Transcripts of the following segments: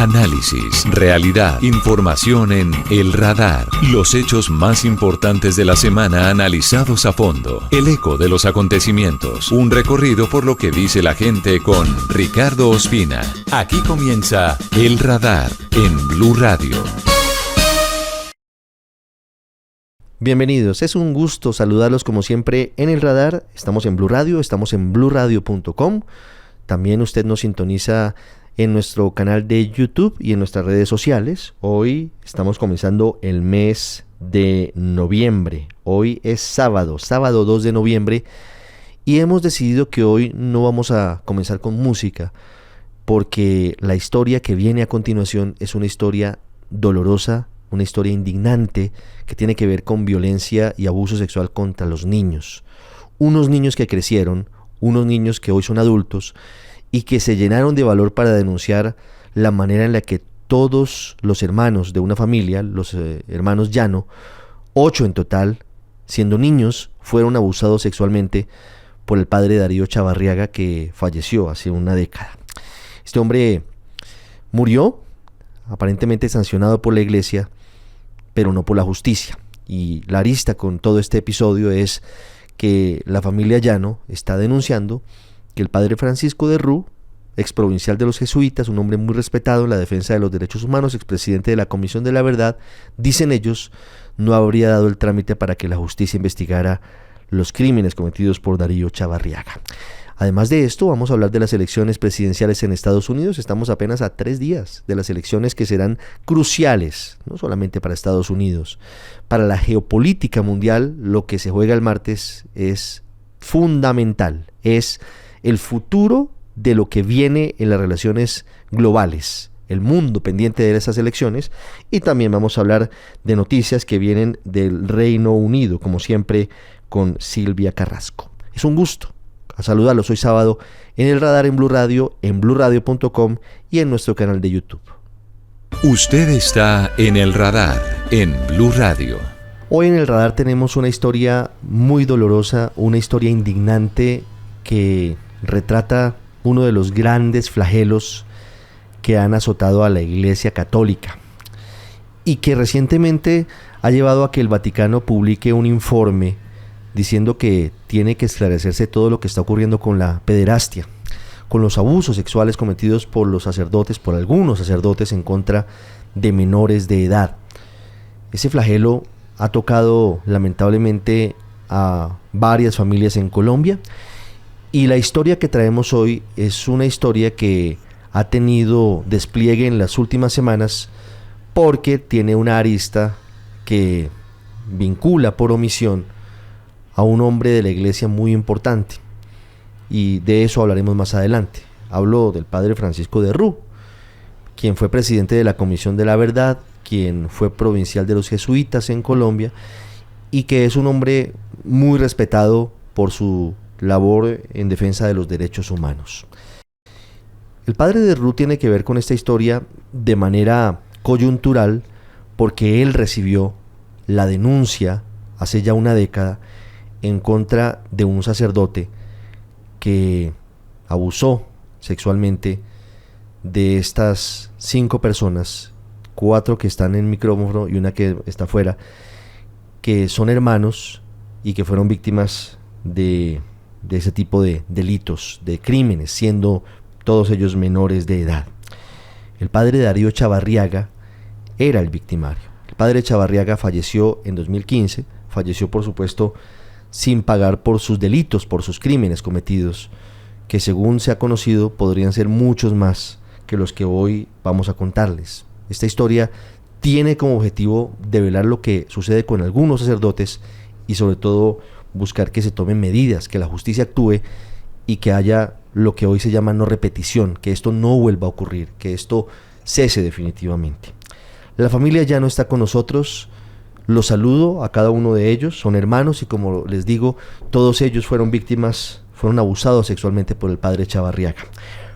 Análisis, realidad, información en El Radar. Los hechos más importantes de la semana analizados a fondo. El eco de los acontecimientos. Un recorrido por lo que dice la gente con Ricardo Ospina. Aquí comienza El Radar en Blue Radio. Bienvenidos, es un gusto saludarlos como siempre en El Radar. Estamos en Blue Radio, estamos en bluradio.com. También usted nos sintoniza en nuestro canal de YouTube y en nuestras redes sociales. Hoy estamos comenzando el mes de noviembre. Hoy es sábado 2 de noviembre, y hemos decidido que hoy no vamos a comenzar con música, porque la historia que viene a continuación es una historia dolorosa, una historia indignante que tiene que ver con violencia y abuso sexual contra los niños. Unos niños que crecieron, unos niños que hoy son adultos y que se llenaron de valor para denunciar la manera en la que todos los hermanos de una familia, los hermanos Llano, 8 en total, siendo niños, fueron abusados sexualmente por el padre Darío Chavarriaga, que falleció hace una década. Este hombre murió, aparentemente sancionado por la iglesia, pero no por la justicia. Y la arista con todo este episodio es que la familia Llano está denunciando que el padre Francisco de Rú, exprovincial de los jesuitas, un hombre muy respetado en la defensa de los derechos humanos, expresidente de la Comisión de la Verdad, dicen ellos, no habría dado el trámite para que la justicia investigara los crímenes cometidos por Darío Chavarriaga. Además de esto, vamos a hablar de las elecciones presidenciales en Estados Unidos. Estamos apenas a 3 días de las elecciones que serán cruciales, no solamente para Estados Unidos. Para la geopolítica mundial, lo que se juega el martes es fundamental. Es el futuro de lo que viene en las relaciones globales. El mundo pendiente de esas elecciones. Y también vamos a hablar de noticias que vienen del Reino Unido, como siempre, con Silvia Carrasco. Es un gusto a saludarlos hoy sábado en El Radar en Blue Radio, en bluradio.com y en nuestro canal de YouTube. Usted está en El Radar en Blue Radio. Hoy en El Radar tenemos una historia muy dolorosa, una historia indignante que retrata uno de los grandes flagelos que han azotado a la Iglesia Católica y que recientemente ha llevado a que el Vaticano publique un informe diciendo que tiene que esclarecerse todo lo que está ocurriendo con la pederastia, con los abusos sexuales cometidos por los sacerdotes, por algunos sacerdotes en contra de menores de edad. Ese flagelo ha tocado lamentablemente a varias familias en Colombia, y la historia que traemos hoy es una historia que ha tenido despliegue en las últimas semanas porque tiene una arista que vincula por omisión a un hombre de la iglesia muy importante, y de eso hablaremos más adelante. Hablo del padre Francisco de Rú, quien fue presidente de la Comisión de la Verdad, quien fue provincial de los jesuitas en Colombia, y que es un hombre muy respetado por su labor en defensa de los derechos humanos. El padre de Rú tiene que ver con esta historia de manera coyuntural porque él recibió la denuncia hace ya una década en contra de un sacerdote que abusó sexualmente de estas 5 personas, 4 que están en micrófono y una que está afuera, que son hermanos y que fueron víctimas de ese tipo de delitos, de crímenes, siendo todos ellos menores de edad. El padre Darío Chavarriaga era el victimario. El padre Chavarriaga falleció en 2015, falleció por supuesto sin pagar por sus delitos, por sus crímenes cometidos, que según se ha conocido podrían ser muchos más que los que hoy vamos a contarles. Esta historia tiene como objetivo develar lo que sucede con algunos sacerdotes y sobre todo buscar que se tomen medidas, que la justicia actúe y que haya lo que hoy se llama no repetición, que esto no vuelva a ocurrir, que esto cese definitivamente. La familia ya no está con nosotros. Los saludo a cada uno de ellos, son hermanos y como les digo, todos ellos fueron víctimas, fueron abusados sexualmente por el padre Chavarriaga.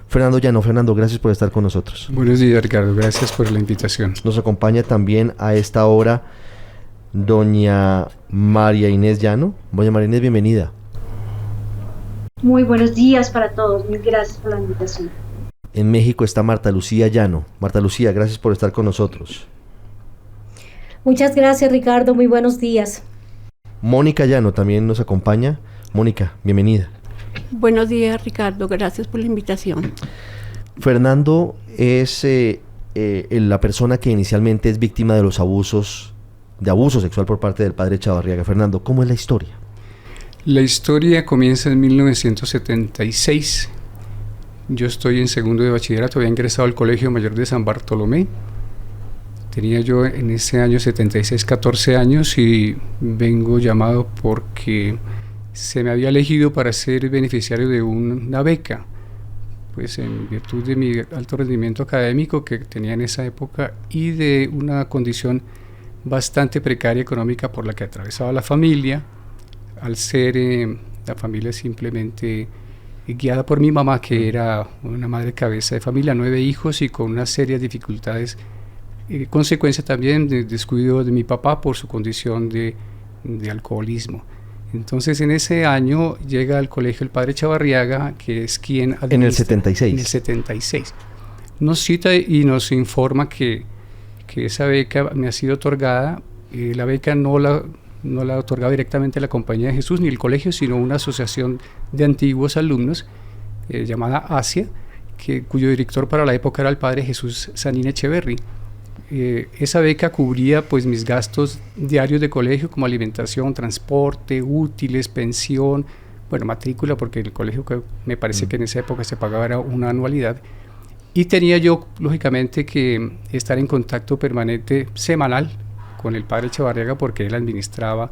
Fernando Llano, Fernando, gracias por estar con nosotros. Buenos días, Ricardo, gracias por la invitación. Nos acompaña también a esta hora doña María Inés Llano. Doña María Inés, bienvenida. Muy buenos días para todos, mil gracias por la invitación. En México está Marta Lucía Llano. Marta Lucía, gracias por estar con nosotros. Muchas gracias, Ricardo. Muy buenos días. Mónica Llano también nos acompaña. Mónica, bienvenida. Buenos días, Ricardo. Gracias por la invitación. Fernando es la persona que inicialmente es víctima de los abuso sexual por parte del padre Chavarriaga. Fernando, ¿cómo es la historia? La historia comienza en 1976. Yo estoy en segundo de bachillerato, había ingresado al Colegio Mayor de San Bartolomé. Tenía yo en ese año 76, 14 años y vengo llamado porque se me había elegido para ser beneficiario de una beca, pues en virtud de mi alto rendimiento académico que tenía en esa época y de una condición bastante precaria económica por la que atravesaba la familia, al ser la familia simplemente guiada por mi mamá, que era una madre cabeza de familia, 9 hijos y con una serie de dificultades, consecuencia también del descuido de mi papá por su condición de alcoholismo. Entonces en ese año llega al colegio el padre Chavarriaga, que es quien administra. En el 76. En el 76. Nos cita y nos informa que esa beca me ha sido otorgada. La beca no la otorgaba directamente la Compañía de Jesús ni el colegio, sino una asociación de antiguos alumnos llamada ASIA, cuyo director para la época era el padre Jesús Sanín Echeverry. Esa beca cubría pues mis gastos diarios de colegio como alimentación, transporte, útiles, pensión, bueno, matrícula, porque el colegio que me parece que en esa época se pagaba era una anualidad, y tenía yo lógicamente que estar en contacto permanente semanal con el padre Chavarriaga porque él administraba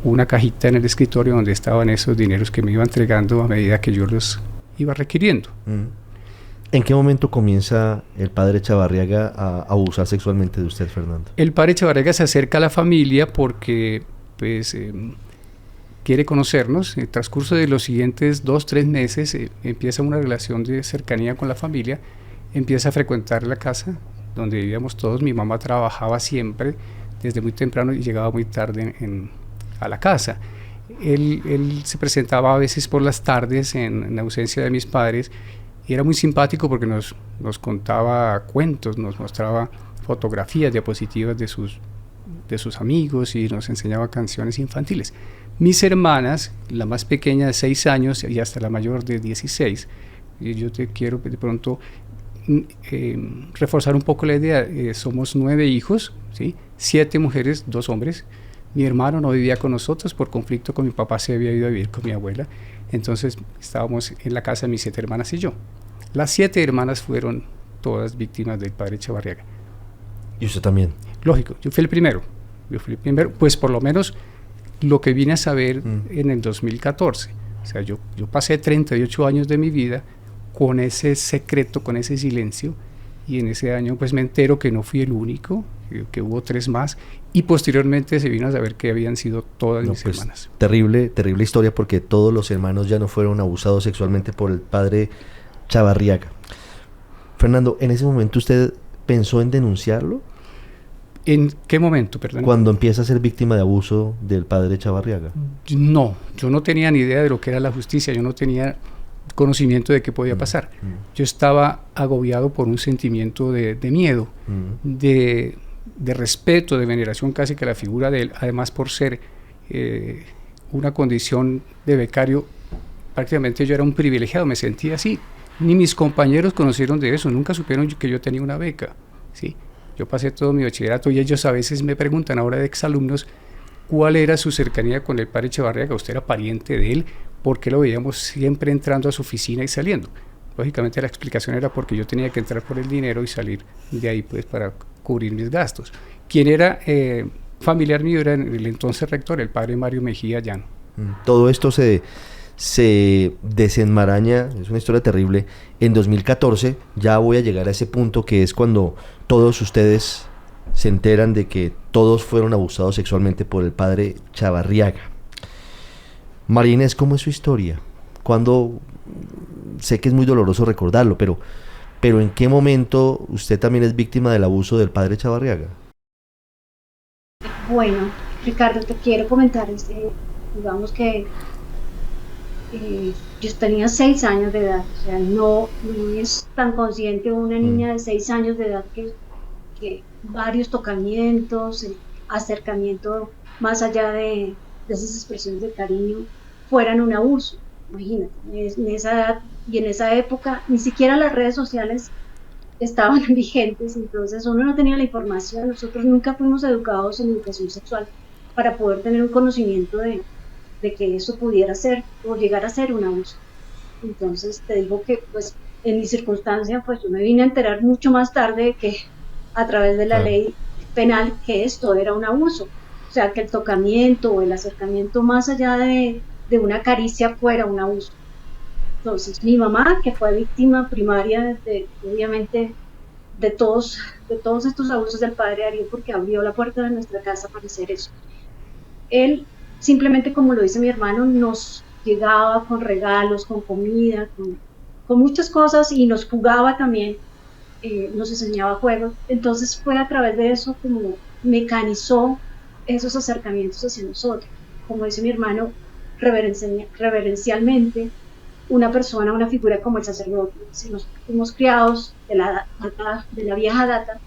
una cajita en el escritorio donde estaban esos dineros que me iba entregando a medida que yo los iba requiriendo. ¿En qué momento comienza el padre Chavarriaga a abusar sexualmente de usted, Fernando? El padre Chavarriaga se acerca a la familia porque pues, quiere conocernos. En el transcurso de los siguientes 2-3 meses empieza una relación de cercanía con la familia, empieza a frecuentar la casa donde vivíamos todos. Mi mamá trabajaba siempre desde muy temprano y llegaba muy tarde a la casa. Él se presentaba a veces por las tardes en ausencia de mis padres. Y era muy simpático porque nos contaba cuentos, nos mostraba fotografías, diapositivas de sus amigos y nos enseñaba canciones infantiles. Mis hermanas, la más pequeña de 6 años y hasta la mayor de 16, y yo te quiero de pronto reforzar un poco la idea. Somos 9 hijos, ¿sí? 7 mujeres, 2 hombres. Mi hermano no vivía con nosotros por conflicto con mi papá, se había ido a vivir con mi abuela. Entonces estábamos en la casa mis 7 hermanas y yo. Las 7 hermanas fueron todas víctimas del padre Chavarriaga. ¿Y usted también? Lógico, yo fui el primero, pues por lo menos lo que vine a saber en el 2014. O sea, yo pasé 38 años de mi vida con ese secreto, con ese silencio, y en ese año pues me entero que no fui el único, que hubo 3 más, y posteriormente se vino a saber que habían sido todas mis hermanas. Terrible historia, porque todos los hermanos ya no fueron abusados sexualmente por el padre Chavarriaga. Fernando, ¿en ese momento usted pensó en denunciarlo? ¿En qué momento, perdón? Cuando empieza a ser víctima de abuso del padre Chavarriaga. No, yo no tenía ni idea de lo que era la justicia, yo no tenía conocimiento de qué podía pasar. Yo estaba agobiado por un sentimiento de miedo, de respeto, de veneración casi que a la figura de él, además por ser una condición de becario. Prácticamente yo era un privilegiado, me sentía así. Ni mis compañeros conocieron de eso, nunca supieron que yo tenía una beca, ¿sí? Yo pasé todo mi bachillerato y ellos a veces me preguntan ahora de exalumnos cuál era su cercanía con el padre Chavarriaga. Usted era pariente de él, porque lo veíamos siempre entrando a su oficina y saliendo. Lógicamente la explicación era porque yo tenía que entrar por el dinero y salir de ahí pues para cubrir mis gastos. Quien era familiar mío era el entonces rector, el padre Mario Mejía Llano. Todo esto se desenmaraña, es una historia terrible. En 2014 ya voy a llegar a ese punto que es cuando todos ustedes se enteran de que todos fueron abusados sexualmente por el padre Chavarriaga. María Inés, ¿cómo es su historia? Sé que es muy doloroso recordarlo, pero ¿en qué momento usted también es víctima del abuso del padre Chavarriaga? Bueno, Ricardo, te quiero comentar, digamos que yo tenía 6 años de edad, o sea, no es tan consciente una niña de 6 años de edad que varios tocamientos, el acercamiento más allá de esas expresiones de cariño fueran un abuso. Imagínate, en esa edad y en esa época ni siquiera las redes sociales estaban vigentes, entonces uno no tenía la información, nosotros nunca fuimos educados en educación sexual para poder tener un conocimiento de que eso pudiera ser o llegar a ser un abuso. Entonces te digo que pues en mi circunstancia pues yo me vine a enterar mucho más tarde que a través de la ley penal que esto era un abuso, o sea que el tocamiento o el acercamiento más allá de una caricia fuera un abuso. Entonces mi mamá, que fue víctima primaria obviamente de todos estos abusos del padre Darío, porque abrió la puerta de nuestra casa para hacer eso. Él simplemente, como lo dice mi hermano, nos llegaba con regalos, con comida, con muchas cosas, y nos jugaba también, nos enseñaba juegos. Entonces fue a través de eso como mecanizó esos acercamientos hacia nosotros. Como dice mi hermano, reverencialmente, una persona, una figura como el sacerdote. Si nos fuimos criados de la vieja data,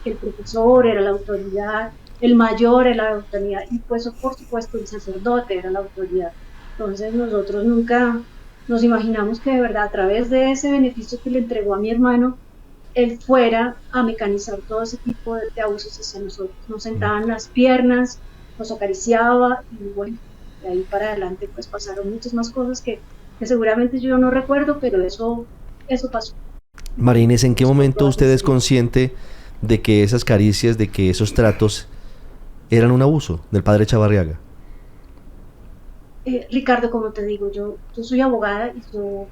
el profesor era la autoridad, el mayor era la autoridad, y pues por supuesto el sacerdote era la autoridad. Entonces nosotros nunca nos imaginamos que de verdad a través de ese beneficio que le entregó a mi hermano, él fuera a mecanizar todo ese tipo de abusos hacia nosotros. Nos sentaban las piernas, nos acariciaba, y bueno, de ahí para adelante pues pasaron muchas más cosas que seguramente yo no recuerdo, pero eso pasó. Marines, ¿en qué momento usted es consciente de que esas caricias, de que esos tratos eran un abuso del padre Chavarriaga? Ricardo, como te digo, yo soy abogada y yo,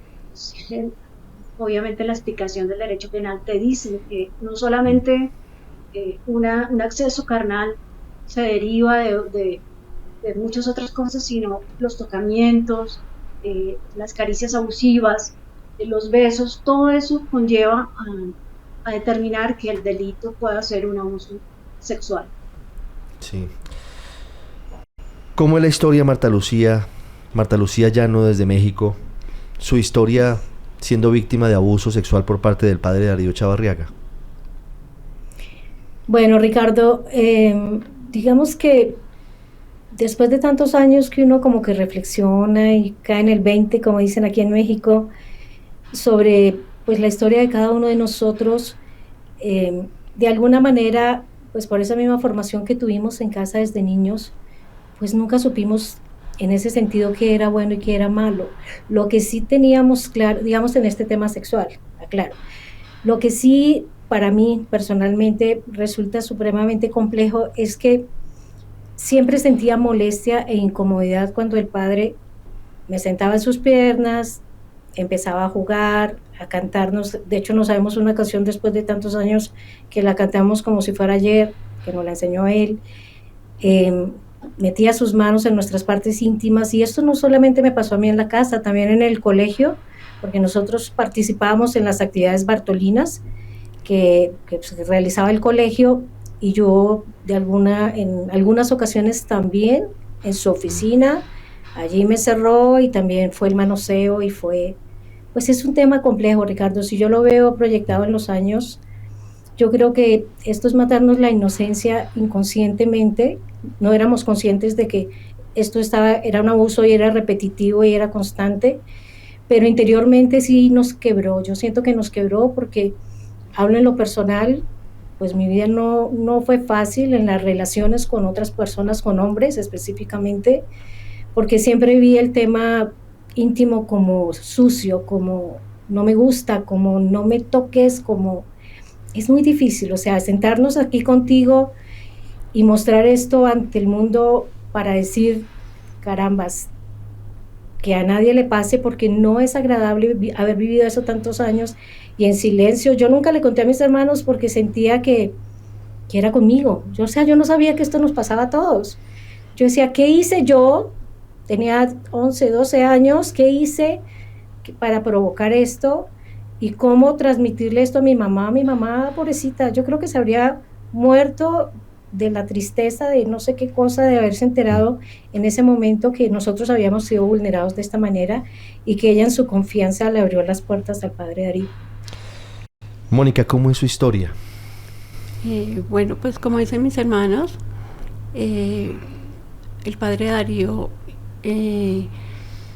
obviamente la explicación del derecho penal te dice que no solamente un acceso carnal se deriva de muchas otras cosas, sino los tocamientos, las caricias abusivas, los besos, todo eso conlleva a determinar que el delito pueda ser un abuso sexual. Sí. ¿Cómo es la historia, Marta Lucía? Marta Lucía Llano, desde México, su historia siendo víctima de abuso sexual por parte del padre Darío Chavarriaga. Bueno, Ricardo, digamos que después de tantos años que uno como que reflexiona y cae en el 20, como dicen aquí en México, sobre pues la historia de cada uno de nosotros, de alguna manera, pues por esa misma formación que tuvimos en casa desde niños, pues nunca supimos en ese sentido qué era bueno y qué era malo. Lo que sí teníamos claro, digamos en este tema sexual, claro, lo que sí para mí personalmente resulta supremamente complejo es que siempre sentía molestia e incomodidad cuando el padre me sentaba en sus piernas, empezaba a jugar, a cantarnos. De hecho, no sabemos una canción después de tantos años que la cantamos como si fuera ayer, que nos la enseñó él. Metía sus manos en nuestras partes íntimas, y esto no solamente me pasó a mí en la casa, también en el colegio, porque nosotros participábamos en las actividades bartolinas que realizaba el colegio, y yo en algunas ocasiones también en su oficina, allí me cerró, y también fue el manoseo, y pues es un tema complejo, Ricardo. Si yo lo veo proyectado en los años, yo creo que esto es matarnos la inocencia inconscientemente. No éramos conscientes de que esto era un abuso y era repetitivo y era constante, pero interiormente sí nos quebró. Yo siento que nos quebró porque, hablo en lo personal, pues mi vida no fue fácil en las relaciones con otras personas, con hombres específicamente, porque siempre vi el tema íntimo como sucio, como no me gusta, como no me toques, como es muy difícil. O sea, sentarnos aquí contigo y mostrar esto ante el mundo para decir, carambas, que a nadie le pase, porque no es agradable haber vivido eso tantos años y en silencio. Yo nunca le conté a mis hermanos porque sentía que era conmigo. Yo no sabía que esto nos pasaba a todos. Yo decía, ¿qué hice yo? Tenía 11, 12 años, ¿qué hice para provocar esto? ¿Y cómo transmitirle esto a mi mamá? Mi mamá, pobrecita, yo creo que se habría muerto de la tristeza, de no sé qué cosa, de haberse enterado en ese momento que nosotros habíamos sido vulnerados de esta manera y que ella en su confianza le abrió las puertas al padre Darío. Mónica, ¿cómo es su historia? Bueno, pues como dicen mis hermanos, el padre Darío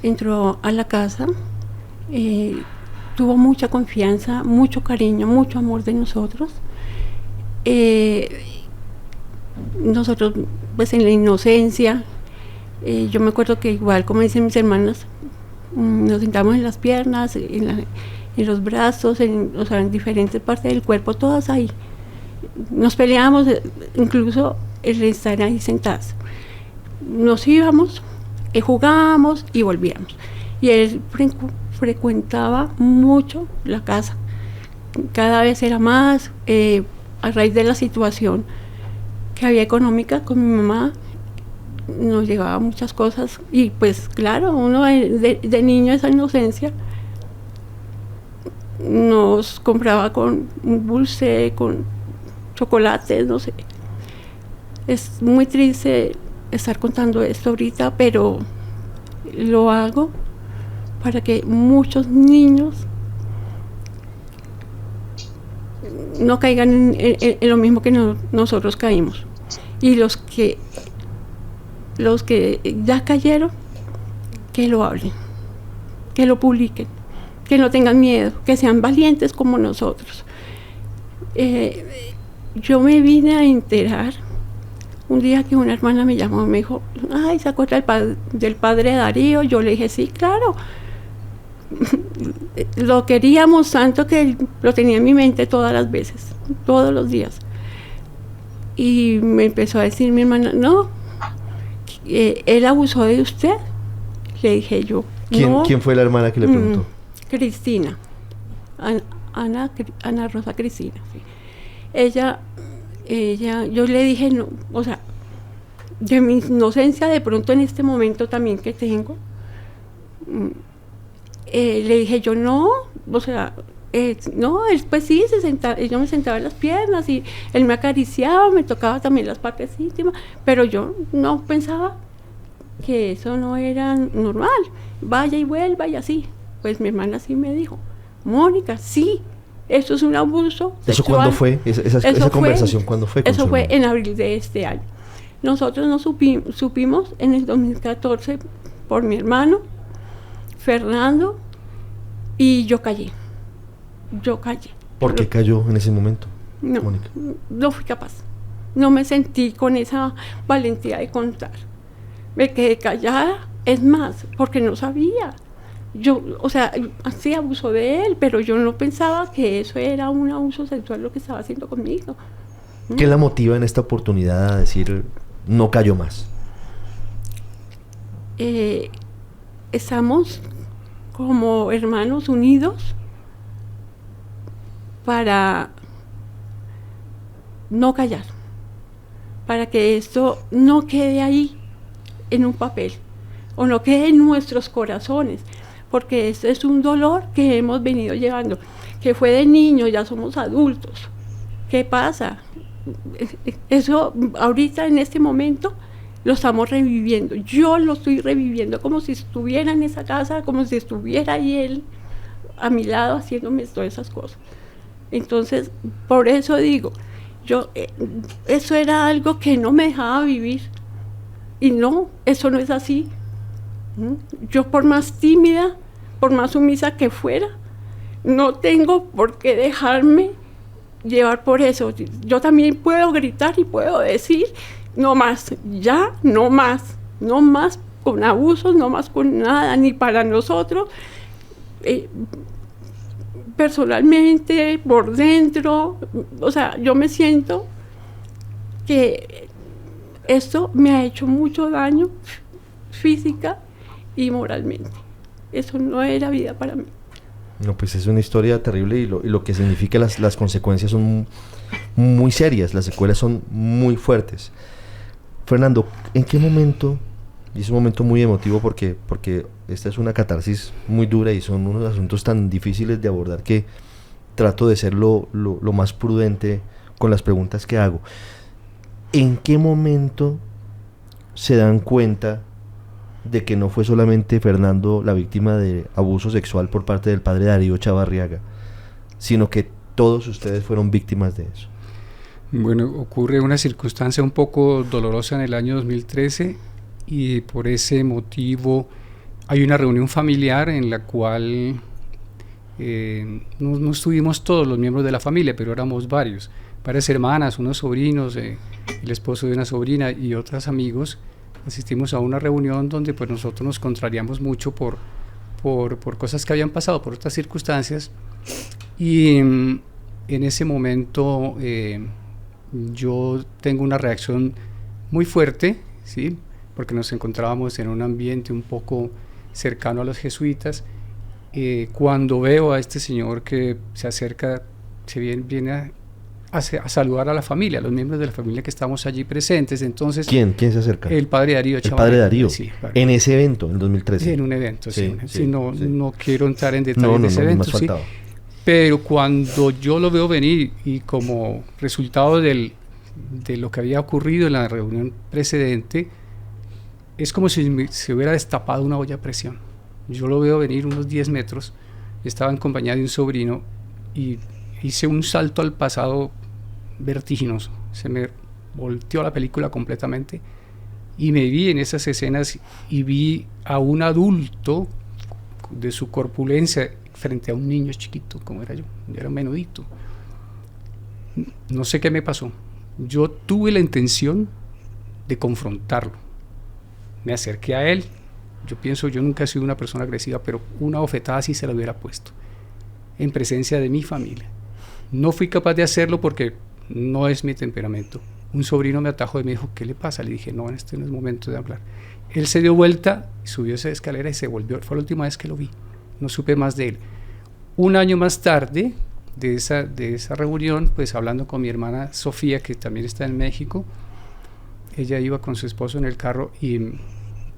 entró a la casa, tuvo mucha confianza, mucho cariño, mucho amor de nosotros. Nosotros, pues en la inocencia, yo me acuerdo que igual, como dicen mis hermanas, nos sentamos en las piernas, en los brazos, o sea, en diferentes partes del cuerpo, todas ahí. Nos peleábamos, incluso el estar ahí sentadas. Nos íbamos, jugábamos y volvíamos. Y él frecuentaba mucho la casa. Cada vez era más, a raíz de la situación que había económica con mi mamá, nos llegaba muchas cosas. Y pues claro, uno de niño, esa inocencia, nos compraba con un dulce, con chocolates, no sé. Es muy triste estar contando esto ahorita, pero lo hago para que muchos niños no caigan en lo mismo que nosotros caímos. Y los que ya cayeron, que lo hablen, que lo publiquen, que no tengan miedo, que sean valientes como nosotros. Yo me vine a enterar un día que una hermana me llamó y me dijo, ay, ¿se acuerda del padre Darío? Yo le dije, sí, claro. Lo queríamos tanto que lo tenía en mi mente todas las veces, todos los días. Y me empezó a decir mi hermana, no, él abusó de usted. Le dije yo, no. ¿Quién fue la hermana que le preguntó? Cristina, Ana Rosa Cristina, sí. Ella, yo le dije, no, o sea, de mi inocencia de pronto en este momento también que tengo, le dije yo no, o sea, no, él pues sí, yo me sentaba en las piernas y él me acariciaba, me tocaba también las partes íntimas, pero yo no pensaba que eso no era normal, vaya y vuelva y así. Pues mi hermana sí me dijo, Mónica, sí, eso es un abuso sexual. ¿Eso cuándo fue? Esa conversación, ¿cuándo fue? Eso fue en abril de este año. Nosotros nos supimos en el 2014 por mi hermano, Fernando, y yo callé. ¿Por qué cayó en ese momento, no, Mónica? No fui capaz. No me sentí con esa valentía de contar. Me quedé callada, es más, porque no sabía. Yo, o sea, sí abusó de él, pero yo no pensaba que eso era un abuso sexual lo que estaba haciendo conmigo. ¿Qué la motiva en esta oportunidad a decir no callo más? Estamos como hermanos unidos para no callar, para que esto no quede ahí en un papel o no quede en nuestros corazones, porque este es un dolor que hemos venido llevando, que fue de niño, ya somos adultos. ¿Qué pasa? Eso ahorita en este momento lo estamos reviviendo. Yo lo estoy reviviendo como si estuviera en esa casa, como si estuviera ahí él a mi lado haciéndome todas esas cosas. Entonces, por eso digo, eso era algo que no me dejaba vivir. Y no, eso no es así. Yo por más tímida, por más sumisa que fuera, no tengo por qué dejarme llevar por eso. Yo también puedo gritar y puedo decir, no más, ya, no más con abusos, no más con nada, ni para nosotros, personalmente, por dentro. O sea, yo me siento que esto me ha hecho mucho daño física y moralmente. Eso no era vida para mí. No, pues es una historia terrible y lo que significa las consecuencias son muy serias, las secuelas son muy fuertes. Fernando, ¿en qué momento, y es un momento muy emotivo porque esta es una catarsis muy dura y son unos asuntos tan difíciles de abordar que trato de ser lo más prudente con las preguntas que hago. ¿En qué momento se dan cuenta de que no fue solamente Fernando la víctima de abuso sexual por parte del padre Darío Chavarriaga, sino que todos ustedes fueron víctimas de eso? Bueno, ocurre una circunstancia un poco dolorosa en el año 2013 y por ese motivo hay una reunión familiar en la cual no estuvimos todos los miembros de la familia, pero éramos varias hermanas, unos sobrinos, el esposo de una sobrina y otros amigos. Asistimos a una reunión donde pues nosotros nos contrariamos mucho por cosas que habían pasado, por otras circunstancias, y en ese momento yo tengo una reacción muy fuerte, ¿sí? Porque nos encontrábamos en un ambiente un poco cercano a los jesuitas. Cuando veo a este señor que se acerca, viene a saludar a la familia, a los miembros de la familia que estamos allí presentes. Entonces, ¿Quién se acerca? El padre Darío Chavarriaga. El padre Darío, sí, claro. En ese evento, en 2013. Sí, en un evento, sí. No quiero entrar en No, detalles de ese evento, más sí. Pero cuando yo lo veo venir y como resultado de lo que había ocurrido en la reunión precedente, es como si se hubiera destapado una olla a presión. Yo lo veo venir unos 10 metros, estaba en compañía de un sobrino y hice un salto al pasado vertiginoso. Se me volteó la película completamente y me vi en esas escenas y vi a un adulto de su corpulencia frente a un niño chiquito como era yo era un menudito. No sé qué me pasó. Yo tuve la intención de confrontarlo. Me acerqué a él. Yo nunca he sido una persona agresiva, pero una bofetada sí se la hubiera puesto en presencia de mi familia. No fui capaz de hacerlo porque no es mi temperamento. Un sobrino me atajó y me dijo, ¿qué le pasa? Le dije, no, este no es momento de hablar. Él se dio vuelta, subió esa escalera y se volvió. Fue la última vez que lo vi. No supe más de él. Un año más tarde de esa reunión, pues hablando con mi hermana Sofía, que también está en México, ella iba con su esposo en el carro y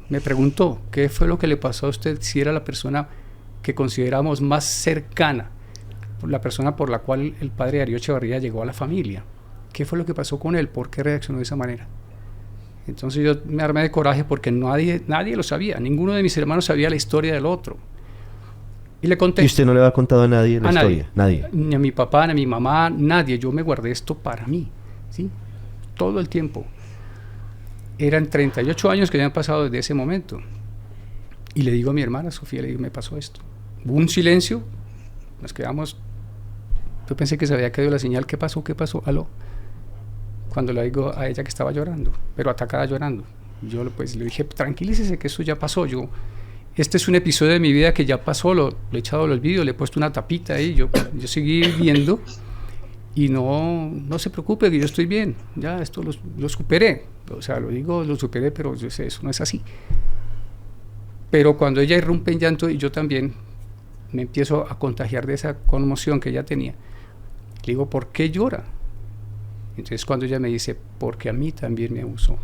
me preguntó, ¿qué fue lo que le pasó a usted? Si era la persona que consideramos más cercana, la persona por la cual el padre Darío Chavarriaga llegó a la familia. ¿Qué fue lo que pasó con él? ¿Por qué reaccionó de esa manera? Entonces yo me armé de coraje porque nadie lo sabía, ninguno de mis hermanos sabía la historia del otro. Y le conté. ¿Y usted no le había contado a nadie la historia? Nadie. Ni a mi papá, ni a mi mamá, nadie. Yo me guardé esto para mí, ¿sí? Todo el tiempo. Eran 38 años que habían pasado desde ese momento. Y le digo a mi hermana Sofía, le digo, me pasó esto. Hubo un silencio, nos quedamos. Yo pensé que se había caído la señal. ¿Qué pasó? ¿Qué pasó? Aló. Cuando le digo a ella que estaba llorando, pero atacada llorando. Yo pues le dije, tranquilícese que esto ya pasó. Este es un episodio de mi vida que ya pasó, lo he echado al olvido, le he puesto una tapita ahí, yo seguí viviendo y no se preocupe que yo estoy bien, ya esto lo superé, o sea, lo superé, pero yo sé, eso no es así. Pero cuando ella irrumpe en llanto y yo también me empiezo a contagiar de esa conmoción que ella tenía, le digo, ¿por qué llora? Entonces cuando ella me dice, porque a mí también me abusó.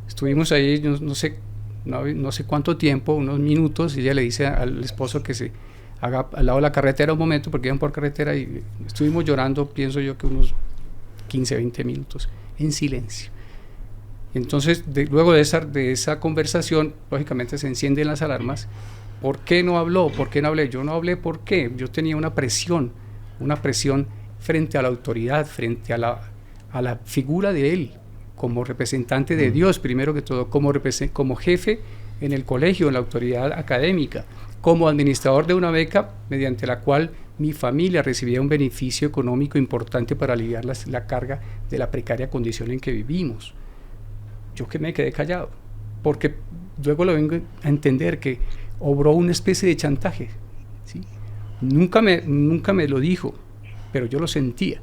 Estuvimos ahí, no sé cuánto tiempo, unos minutos, y ella le dice al esposo que se haga al lado de la carretera un momento, porque iban por carretera, y estuvimos llorando, pienso yo que unos 15, 20 minutos, en silencio. Entonces, luego de esa conversación, lógicamente se encienden las alarmas. ¿Por qué no habló? ¿Por qué no hablé? Yo no hablé, ¿por qué? Yo tenía una presión frente a la autoridad, frente a la figura de él, como representante de Dios, primero que todo, como jefe en el colegio, en la autoridad académica, como administrador de una beca mediante la cual mi familia recibía un beneficio económico importante para aliviar la carga de la precaria condición en que vivimos. Yo que me quedé callado, porque luego lo vengo a entender que obró una especie de chantaje, ¿sí? Nunca me lo dijo, pero yo lo sentía,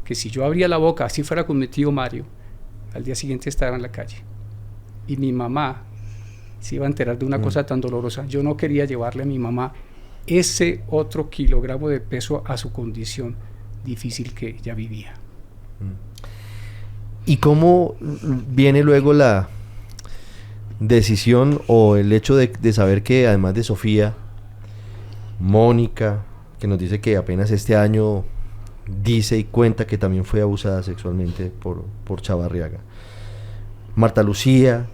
que si yo abría la boca, así fuera con mi tío Mario, al día siguiente estaba en la calle. Y mi mamá se iba a enterar de una cosa tan dolorosa. Yo no quería llevarle a mi mamá ese otro kilogramo de peso a su condición difícil que ella vivía. ¿Y cómo viene luego la decisión o el hecho de saber que además de Sofía, Mónica, que nos dice que apenas este año dice y cuenta que también fue abusada sexualmente por Chavarriaga. Marta Lucía,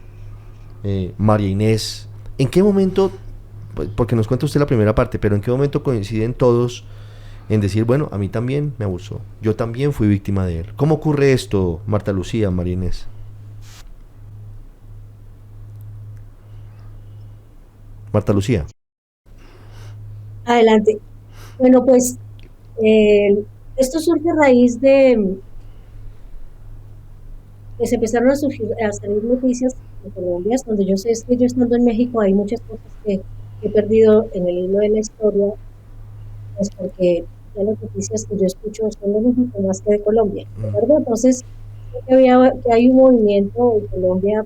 María Inés, ¿en qué momento, porque nos cuenta usted la primera parte, pero en qué momento coinciden todos en decir, bueno, a mí también me abusó, yo también fui víctima de él? ¿Cómo ocurre esto, Marta Lucía, María Inés? Marta Lucía. Adelante. Bueno, pues esto surge a raíz de que se empezaron a salir noticias en Colombia, donde yo sé es que yo estando en México hay muchas cosas que he perdido en el hilo de la historia, pues porque ya las noticias que yo escucho son de México más que de Colombia, ¿de acuerdo? Entonces, creo que hay un movimiento en Colombia,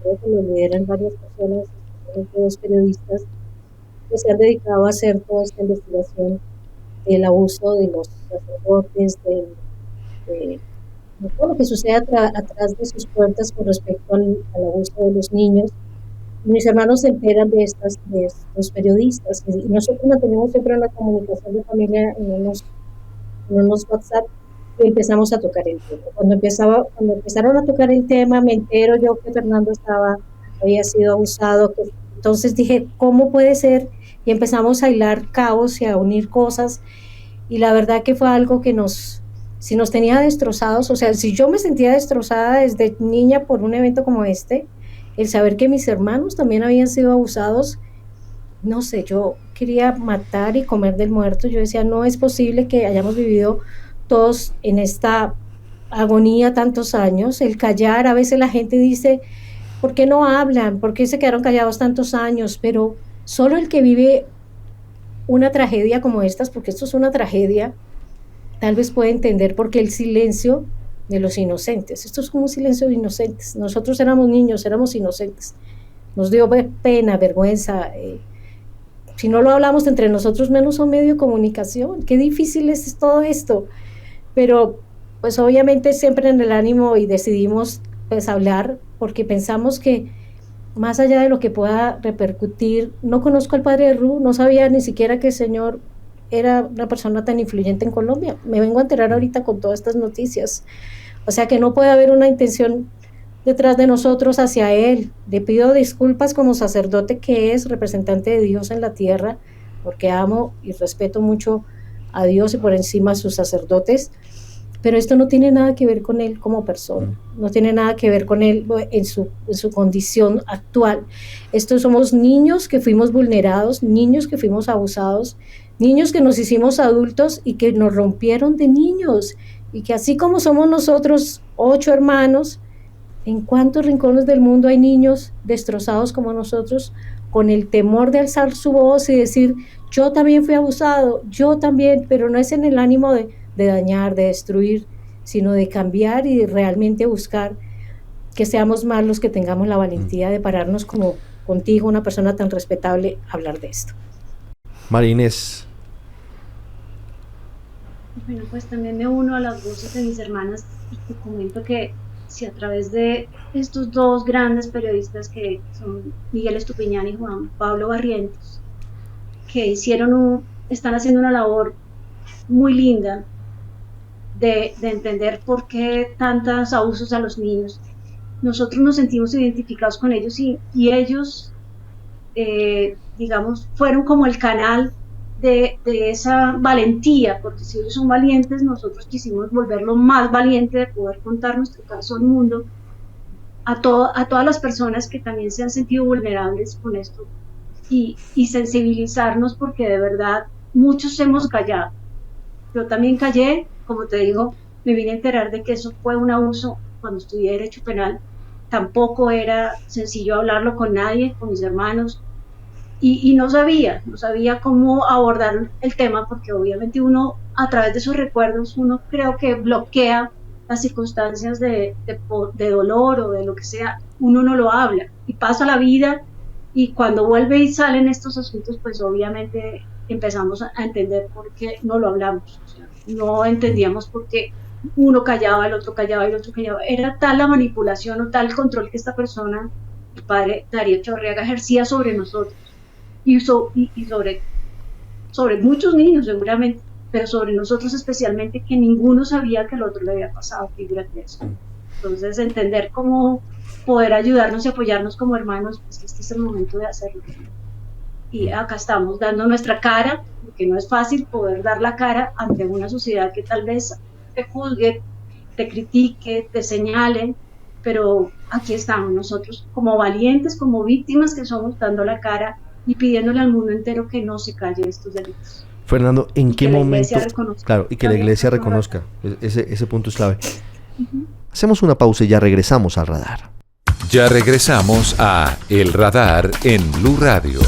creo que lo lideran varias personas, especialmente dos periodistas, que se han dedicado a hacer toda esta investigación del abuso de los sacerdotes, de todo lo que sucede atrás de sus puertas con respecto al abuso de los niños. Y mis hermanos se enteran de estos periodistas, y nosotros mantenemos siempre una comunicación de familia en unos WhatsApp, y empezamos a tocar el tema. Cuando empezaron a tocar el tema, me entero yo que Fernando había sido abusado, entonces dije, ¿cómo puede ser? Y empezamos a hilar cabos y a unir cosas, y la verdad que fue algo que si nos tenía destrozados, o sea, si yo me sentía destrozada desde niña por un evento como este, el saber que mis hermanos también habían sido abusados, no sé, yo quería matar y comer del muerto. Yo decía, no es posible que hayamos vivido todos en esta agonía tantos años, el callar. A veces la gente dice, ¿por qué no hablan? ¿Por qué se quedaron callados tantos años? Pero solo el que vive una tragedia como estas, porque esto es una tragedia, tal vez puede entender por qué el silencio de los inocentes. Esto es como un silencio de inocentes. Nosotros éramos niños, éramos inocentes. Nos dio pena, vergüenza. Si no lo hablamos entre nosotros, menos un medio de comunicación. Qué difícil es todo esto. Pero, pues obviamente siempre en el ánimo, y decidimos pues hablar, porque pensamos que más allá de lo que pueda repercutir, no conozco al padre de Ru, no sabía ni siquiera que el señor era una persona tan influyente en Colombia. Me vengo a enterar ahorita con todas estas noticias. O sea que no puede haber una intención detrás de nosotros hacia él. Le pido disculpas como sacerdote que es, representante de Dios en la tierra, porque amo y respeto mucho a Dios y por encima a sus sacerdotes, pero esto no tiene nada que ver con él como persona, no tiene nada que ver con él en su condición actual. Estos somos niños que fuimos vulnerados, niños que fuimos abusados, niños que nos hicimos adultos y que nos rompieron de niños, y que así como somos nosotros 8 hermanos, ¿en cuántos rincones del mundo hay niños destrozados como nosotros, con el temor de alzar su voz y decir, yo también fui abusado, yo también, pero no es en el ánimo de dañar, de destruir, sino de cambiar y de realmente buscar que seamos más los que tengamos la valentía de pararnos como contigo, una persona tan respetable, a hablar de esto? María Inés. Bueno, pues también me uno a las voces de mis hermanas y te comento que si a través de estos dos grandes periodistas que son Miguel Estupiñán y Juan Pablo Barrientos, que están haciendo una labor muy linda de entender por qué tantos abusos a los niños, nosotros nos sentimos identificados con ellos y ellos, digamos, fueron como el canal de esa valentía, porque si ellos son valientes, nosotros quisimos volverlo más valiente, de poder contar nuestro caso al mundo, a todas las personas que también se han sentido vulnerables con esto, y sensibilizarnos, porque de verdad muchos hemos callado. Yo también callé, como te digo, me vine a enterar de que eso fue un abuso cuando estudié Derecho Penal. Tampoco era sencillo hablarlo con nadie, con mis hermanos, y no sabía cómo abordar el tema, porque obviamente uno, a través de sus recuerdos, uno creo que bloquea las circunstancias de dolor o de lo que sea, uno no lo habla, y pasa la vida, y cuando vuelve y salen estos asuntos, pues obviamente empezamos a entender por qué no lo hablamos. O sea, no entendíamos por qué uno callaba, el otro callaba y el otro callaba. Era tal la manipulación o tal el control que esta persona, el padre Darío Chavarriaga, ejercía sobre nosotros y sobre muchos niños seguramente. pero sobre nosotros especialmente, que ninguno sabía que el otro le había pasado, fíjate eso. Entonces, entender cómo poder ayudarnos y apoyarnos como hermanos, pues este es el momento de hacerlo. Y acá estamos dando nuestra cara, porque no es fácil poder dar la cara ante una sociedad que tal vez te juzgue, te critique, te señale, pero aquí estamos nosotros como valientes, como víctimas que somos, dando la cara y pidiéndole al mundo entero que no se calle estos delitos. Fernando, ¿en qué momento? Claro, y que la iglesia También, reconozca. Ese punto es clave. Hacemos una pausa y ya regresamos al radar. Ya regresamos a El Radar en Blue Radio.